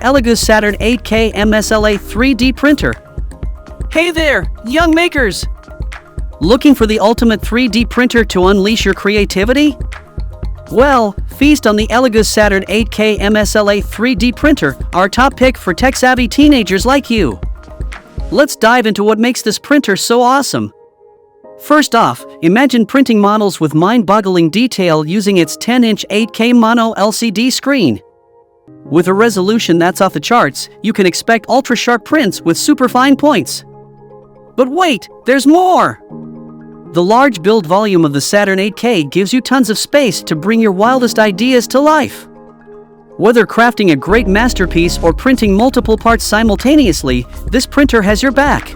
ELEGOO Saturn 8K MSLA 3D printer. Hey there, young makers! Looking for the ultimate 3D printer to unleash your creativity? Well, feast on the ELEGOO Saturn 8K MSLA 3D printer, our top pick for tech-savvy teenagers like you. Let's dive into what makes this printer so awesome. First off, imagine printing models with mind-boggling detail using its 10-inch 8K mono LCD screen. With a resolution that's off the charts, you can expect ultra-sharp prints with super fine points. But wait, there's more! The large build volume of the Saturn 8K gives you tons of space to bring your wildest ideas to life. Whether crafting a great masterpiece or printing multiple parts simultaneously, this printer has your back.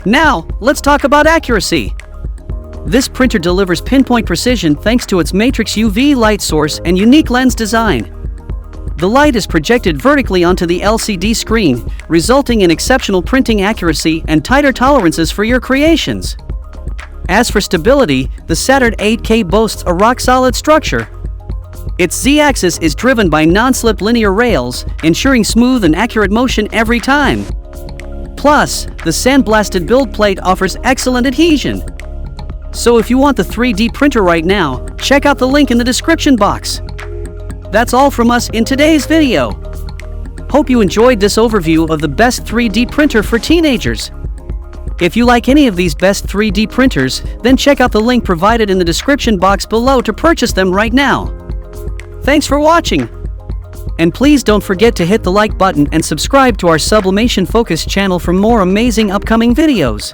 Now, let's talk about accuracy. This printer delivers pinpoint precision thanks to its matrix UV light source and unique lens design. The light is projected vertically onto the LCD screen, resulting in exceptional printing accuracy and tighter tolerances for your creations. As for stability, the Saturn 8K boasts a rock-solid structure. Its Z-axis is driven by non-slip linear rails, ensuring smooth and accurate motion every time. Plus, the sandblasted build plate offers excellent adhesion. So if you want the 3D printer right now, check out the link in the description box. That's all from us in today's video. Hope you enjoyed this overview of the best 3D printer for teenagers. If you like any of these best 3D printers, then check out the link provided in the description box below to purchase them right now. Thanks for watching! And please don't forget to hit the like button and subscribe to our Sublimation Focus channel for more amazing upcoming videos.